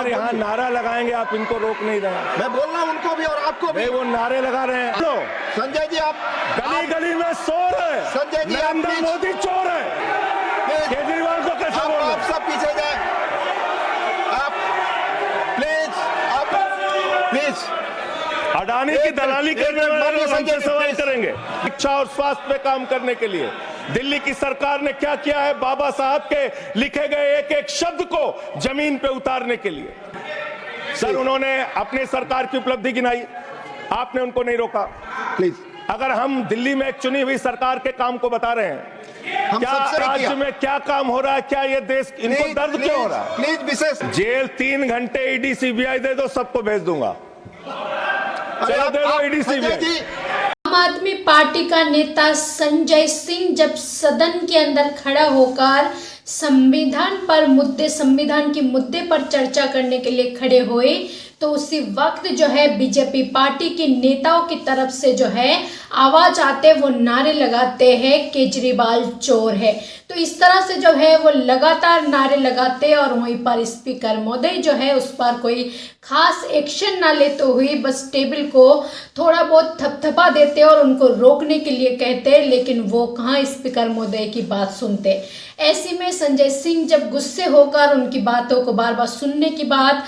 अगर यहाँ नारा लगाएंगे आप इनको रोक नहीं रहे। मैं बोल रहा हूँ उनको भी और आपको भी। वो नारे लगा रहे हैं। संजय जी आप गली गली में शोर है। संजय जी आप नरेंद्र मोदी चोर है। केजरीवाल को कैसे बोल रहे हैं? आप सब पीछे जाए, आप प्लीज अडानी की दलाली करने वाले लोग हमसे सवाल करेंगे। शिक्षा और स्वास्थ्य पे काम करने के लिए दिल्ली की सरकार ने क्या किया है? बाबा साहब के लिखे गए एक एक शब्द को जमीन पे उतारने के लिए सर उन्होंने अपने सरकार की उपलब्धि गिनाई, आपने उनको नहीं रोका। प्लीज अगर हम दिल्ली में एक चुनी हुई सरकार के काम को बता रहे हैं, क्या राज्य में क्या काम हो रहा है, क्या ये देश इनको दर्द क्यों हो रहा है? प्लीज विशेष जेल 3 घंटे ईडी सीबीआई दे दो, सबको भेज दूंगा। चलो दे दो ईडी सीबीआई। आम आदमी पार्टी का नेता संजय सिंह जब सदन के अंदर खड़ा होकर संविधान के मुद्दे पर चर्चा करने के लिए खड़े हुए तो उसी वक्त जो है बीजेपी पार्टी के नेताओं की तरफ से जो है आवाज आते वो नारे लगाते हैं केजरीवाल चोर है। तो इस तरह से जो है वो लगातार नारे लगाते और वहीं पर स्पीकर महोदय जो है उस पर कोई खास एक्शन ना लेते हुए बस टेबल को थोड़ा बहुत थपथपा देते और उनको रोकने के लिए कहते, लेकिन वो कहाँ स्पीकर महोदय की बात सुनते। ऐसे में संजय सिंह जब गुस्से होकर उनकी बातों को बार बार सुनने की बाद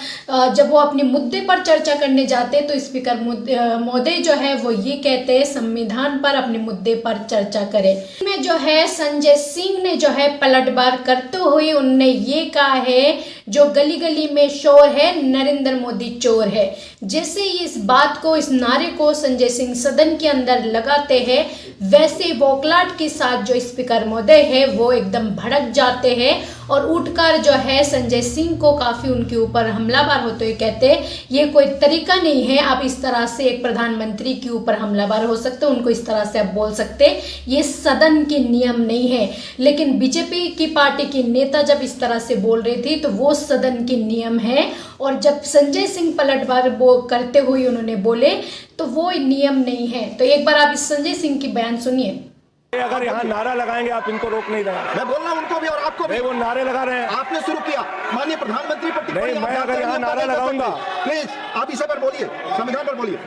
जब वो अपने मुद्दे पर चर्चा करने जाते तो स्पीकर महोदय जो है वो ये कहते हैं संविधान पर अपने मुद्दे पर चर्चा करें। में जो है संजय सिंह ने जो है पलटवार करते हुए उन्होंने ये कहा है जो गली गली में शोर है नरेंद्र मोदी चोर है। जैसे ही इस बात को इस नारे को संजय सिंह सदन के अंदर लगाते हैं वैसे वोकलाट के साथ जो स्पीकर महोदय है वो एकदम भड़क जाते हैं और उठकर जो है संजय सिंह को काफी उनके ऊपर हमलावर होते हुए कहते हैं ये कोई तरीका नहीं है, आप इस तरह से एक प्रधानमंत्री के ऊपर हमलावर हो सकते, उनको इस तरह से आप बोल सकते, ये सदन के नियम नहीं है। लेकिन बीजेपी की पार्टी की नेता जब इस तरह से बोल रही थी तो वो सदन के नियम है और जब संजय सिंह पलटवार वो करते हुए उन्होंने बोले तो वो नियम नहीं है। तो एक बार आप इस संजय सिंह की बयान सुनिए। अगर यहाँ नारा लगाएंगे आप इनको रोक नहीं रहे। मैं बोल रहा हूँ उनको भी और आपको भी। वो नारे लगा रहे हैं। आपने शुरू किया माननीय प्रधानमंत्री पर टिप्पणी। नहीं, मैं अगर यहाँ नारा लगाऊंगा प्लीज आप इसे पर बोलिए, संविधान पर बोलिए।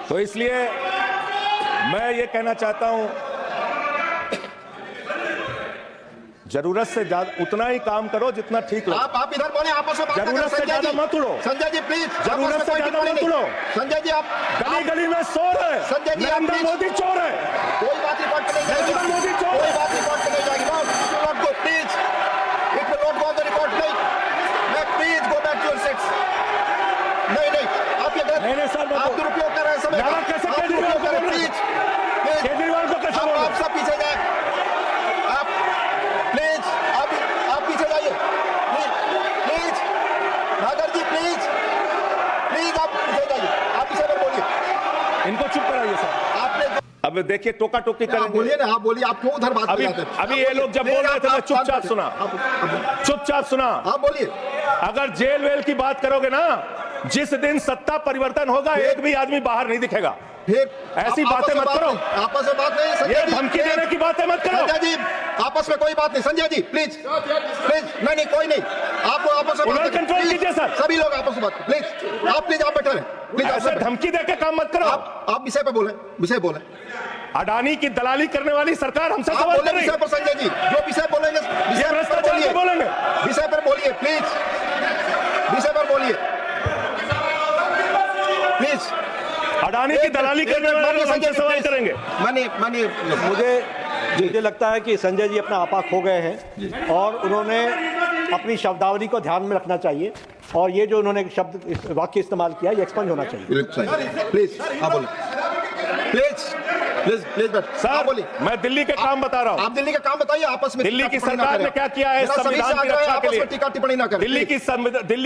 तो इसलिए मैं ये कहना चाहता हूँ जरूरत से ज्यादा उतना ही काम करो जितना ठीक लगे। आप इधर बोले, आपस में बात करें। जरूरत से ज्यादा मत उड़ो संजय जी प्लीज। जरूरत से ज्यादा मत उड़ो। संजय जी आप गली गली में शोर है। संजय जी नरेंद्र मोदी चोर है। कोई बात रिकॉर्ड पे नहीं जाएगी। नरेंद्र मोदी चोर कोई बात रिकॉर्ड पे नहीं जाएगी। Not go please, it will not go on the record. नहीं please go back to your seats. नहीं आप ये नहीं सर आप दुरुपयोग कर रहे हैं समय का। कैसे केजरीवाल को बोल रहे हैं? केजरीवाल को कैसे बोल रहे हैं? आप सब पीछे जाए, आप प्लीज आप पीछे जाइए प्लीज। नागर जी प्लीज आप पीछे जाइए, आप पीछे पर बोलिए। इनको चुप कराइए सर। आपने अब देखिए टोका टोकी करेंगे। बोलिए ना, आप बोलिए। आप क्यों उधर बात कर रहे थे? अभी ये लोग जब बोल रहे थे मैं चुपचाप सुना। आप बोलिए। अगर जेल वेल की बात करोगे ना, जिस दिन सत्ता परिवर्तन होगा एक भी आदमी बाहर नहीं दिखेगा। ऐसी बातें मत करो। आपस में बात नहीं संजय ये जी। धमकी देने की बातें मत करो। संजय जी आपस में कोई बात नहीं। संजय जी प्लीज नहीं कोई नहीं। आप आपस में बात कंट्रोल कीजिए सर। सभी लोग आपस में बात प्लीज। आप बैठे रहे प्लीज। ऐसे धमकी देके काम मत करो। आप विषय पे बोले। अडानी की दलाली करने वाली सरकार हमसे आप सवाल बोले कर रही विषय पर। संजय जी जो विषय बोलेंगे विषय पर बोलिए प्लीज। विषय पर बोलिए प्लीज। अडानी की दलाली करने वाले लोग हमसे सवाल करेंगे। मुझे लगता है कि संजय जी अपना आपा खो गए हैं और उन्होंने अपनी शब्दावली को ध्यान में रखना चाहिए और ये जो उन्होंने शब्द वाक्य इस्तेमाल किया ये एक्सपंज होना चाहिए। प्लीज आप बोलिए प्लीज सर बोलिए। मैं दिल्ली के काम बता रहा हूँ। आप दिल्ली का काम बताइए। आपस में दिल्ली की सरकार ने क्या किया है संविधान की रक्षा के लिए? टीका टिप्पणी ना करें। दिल्ली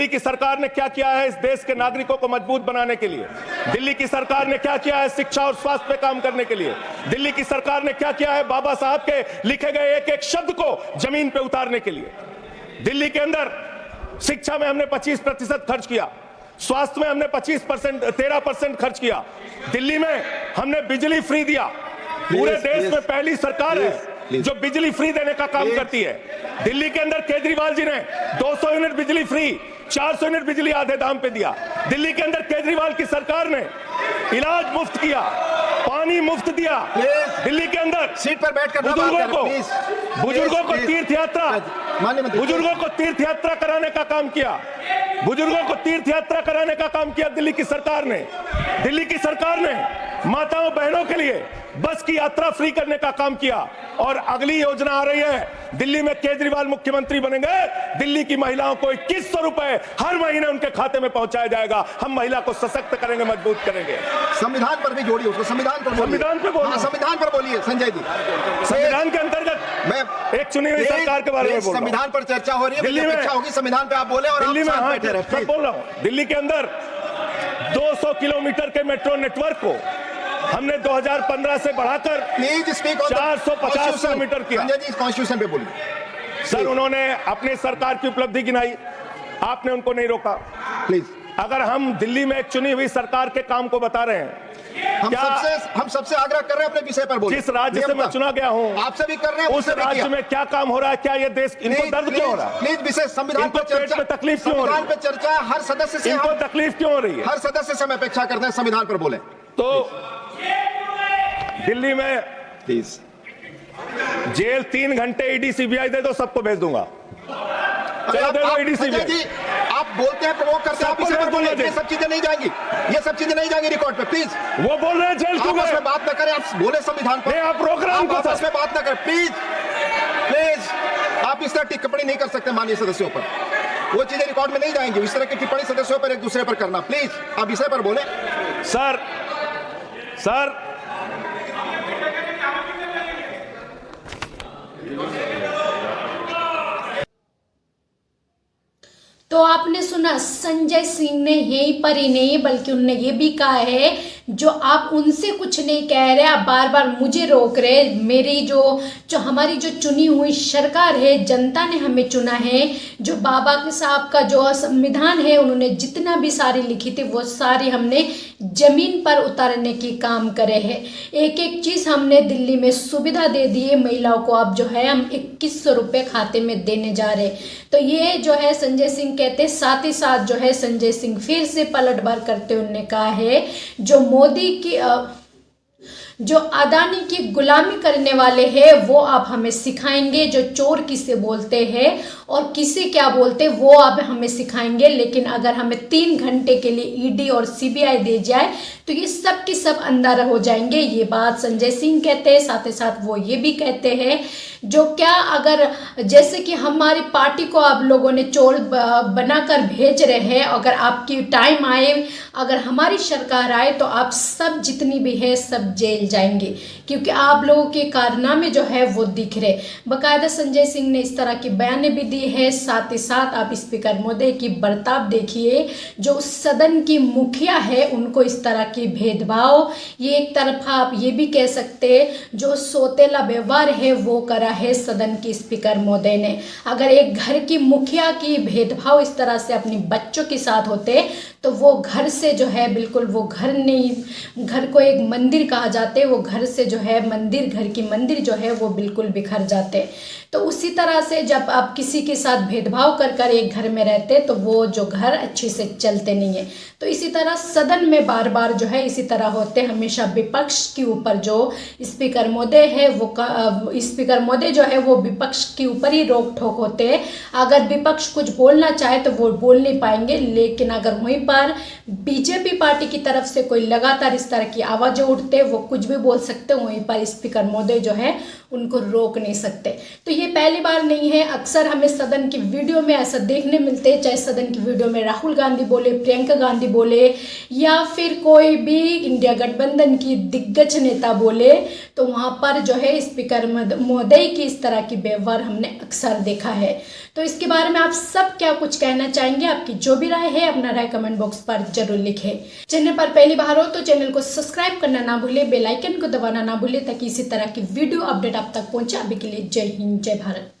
की सरकार ने क्या किया है इस देश के नागरिकों को मजबूत बनाने के लिए? दिल्ली की सरकार ने क्या किया है शिक्षा और स्वास्थ्य पे काम करने के लिए? दिल्ली की सरकार ने क्या किया है बाबा साहब के लिखे गए एक एक शब्द को जमीन पे उतारने के लिए? दिल्ली के अंदर शिक्षा में हमने 25% खर्च किया, स्वास्थ्य में हमने 13% खर्च किया, दिल्ली में हमने बिजली फ्री दिया। पूरे देश में पहली सरकार है जो बिजली फ्री देने का काम करती है। दिल्ली के अंदर केजरीवाल जी ने 200 यूनिट बिजली फ्री, 400 यूनिट बिजली आधे दाम पे दिया। दिल्ली के अंदर केजरीवाल की सरकार ने इलाज मुफ्त किया, पानी मुफ्त दिया। दिल्ली के अंदर सीट पर बैठकर बुजुर्गों को तीर्थ यात्रा, बुजुर्गों को तीर्थ यात्रा कराने का काम किया, बुजुर्गों को तीर्थ यात्रा कराने का काम किया दिल्ली की सरकार ने। दिल्ली की सरकार ने माताओं बहनों के लिए बस की यात्रा फ्री करने का काम किया। और अगली योजना आ रही है, दिल्ली में केजरीवाल मुख्यमंत्री बनेंगे, दिल्ली की महिलाओं को 2100 रुपए हर महीने उनके खाते में पहुंचाया जाएगा। हम महिला को सशक्त करेंगे, मजबूत करेंगे। संविधान पर भी जोड़िए उसको, संविधान पर बोलिए, संविधान पर बोलिए संजय जी। संविधान के अंतर्गत मैं एक चुनी हुई सरकार के बारे में बोल रहा हूं। संविधान पर चर्चा हो रही है, दिल्ली में चर्चा होगी, संविधान पे आप बोले और दिल्ली में आप बैठे रहे। मैं बोल रहा हूं, दिल्ली के अंदर 200 किलोमीटर के मेट्रो नेटवर्क को हमने 2015 से बढ़ाकर 450 किलोमीटर किया। संजय जी कॉन्स्टिट्यूशन पे बोलिए। सर, उन्होंने अपनी सरकार की उपलब्धि गिनाई, आपने उनको नहीं रोका। प्लीज, अगर हम दिल्ली में एक चुनी हुई सरकार के काम को बता रहे हैं, हम सबसे आग्रह कर रहे हैं अपने विषय पर बोलिए। जिस राज्य से मैं चुना गया हूं, आपसे भी कर रहे हैं, उस राज्य में क्या काम हो रहा है, क्या ये देश, इनको दर्द क्यों हो रहा है? प्लीज विषय संविधान पर चर्चा, में तकलीफ क्यों हो रही है? संविधान पर चर्चा हर सदस्य से, इनको तकलीफ क्यों हो रही है? हर सदस्य से हम अपेक्षा करते हैं संविधान पर बोले। तो दिल्ली में प्लीज जेल 3 घंटे ईडी सीबीआई दे दो, सबको भेज दूंगा। चलो दे दो ईडी सीबीआई। आप बोलते हैं, प्रवोक करते हैं, आप इसे पर बोलिए। ये सब चीजें नहीं जाएंगी, ये सब चीजें नहीं जाएंगी रिकॉर्ड पे। प्लीज, वो बोल रहे हैं जेल क्यों आपस में बात न करें, आप बोले संविधान पर। आप रोक रहे हैं, आपस में बात न करें प्लीज। प्लीज, आप इस तरह टिप्पणी नहीं कर सकते माननीय सदस्यों पर, वो चीजें रिकॉर्ड में नहीं जाएंगी। इस तरह की टिप्पणी सदस्यों पर एक दूसरे पर करना, प्लीज आप विषय पर बोले। सर तो आपने सुना, संजय सिंह ने यहीं पर ही नहीं बल्कि उन्होंने ये भी कहा है, जो आप उनसे कुछ नहीं कह रहे, आप बार बार मुझे रोक रहे। मेरी जो हमारी जो चुनी हुई सरकार है, जनता ने हमें चुना है, जो बाबा के साहब का जो संविधान है, उन्होंने जितना भी सारी लिखी थी वो सारी हमने जमीन पर उतारने की काम करे हैं। एक एक चीज़ हमने दिल्ली में सुविधा दे दी है महिलाओं को। अब जो है हम 2100 रुपये खाते में देने जा रहे। तो ये जो है संजय सिंह कहते, साथ ही साथ जो है संजय सिंह फिर से पलटवार करते उन्होंने कहा है, जो मोदी की जो अदानी की गुलामी करने वाले हैं वो आप हमें सिखाएंगे। जो चोर किसे बोलते हैं और किसे क्या बोलते हैं वो आप हमें सिखाएंगे, लेकिन अगर हमें 3 घंटे के लिए ईडी और सीबीआई दे जाए तो ये सब के सब अंधारा हो जाएंगे। ये बात संजय सिंह कहते हैं। साथ ही साथ वो ये भी कहते हैं, जो क्या अगर जैसे कि हमारी पार्टी को आप लोगों ने चोर बनाकर भेज रहे हैं, अगर आपकी टाइम आए, अगर हमारी सरकार आए तो आप सब जितनी भी है सब जेल जाएंगे, क्योंकि आप लोगों के कारनामे जो है वो दिख रहे। बाकायदा संजय सिंह ने इस तरह की बयान भी दी है। साथ ही साथ आप स्पीकर महोदय की बर्ताव देखिए, जो सदन की मुखिया है उनको इस तरह की भेदभाव, ये एक तरफा आप ये भी कह सकते जो सोतेला व्यवहार है वो करा है सदन की स्पीकर महोदय ने। अगर एक घर की मुखिया की भेदभाव इस तरह से अपने बच्चों के साथ होते तो वो घर से जो है बिल्कुल, वो घर नहीं, घर को एक मंदिर कहा जाते, वो घर से जो है मंदिर, घर की मंदिर जो है वो बिल्कुल बिखर जाते। तो उसी तरह से जब आप किसी के साथ भेदभाव कर कर एक घर में रहते तो वो जो घर अच्छे से चलते नहीं है। तो इसी तरह सदन में बार बार जो है इसी तरह होते, हमेशा विपक्ष के ऊपर जो स्पीकर महोदय है वो स्पीकर महोदय जो है वो विपक्ष के ऊपर ही रोक ठोक होते हैं। अगर विपक्ष कुछ बोलना चाहे तो वो बोल नहीं पाएंगे, लेकिन अगर वहीं पर बीजेपी पार्टी की तरफ से कोई लगातार इस तरह की आवाज़ें उठते, वो कुछ भी बोल सकते, वहीं पर स्पीकर महोदय जो है उनको रोक नहीं सकते। तो ये पहली बार नहीं है, अक्सर हमें सदन की वीडियो में ऐसा देखने मिलते हैं, चाहे सदन की वीडियो में राहुल गांधी बोले, प्रियंका गांधी बोले या फिर कोई भी इंडिया गठबंधन की दिग्गज नेता बोले, तो वहाँ पर जो है स्पीकर महोदय की इस तरह की व्यवहार हमने अक्सर देखा है। तो इसके बारे में आप सब क्या कुछ कहना चाहेंगे? आपकी जो भी राय है अपना राय कमेंट बॉक्स पर जरूर लिखें। चैनल पर पहली बार हो तो चैनल को सब्सक्राइब करना ना भूलें, बेल आइकन को दबाना ना भूलें, ताकि इसी तरह की वीडियो अपडेट आप तक पहुंचे। अभी के लिए जय हिंद, जय भारत।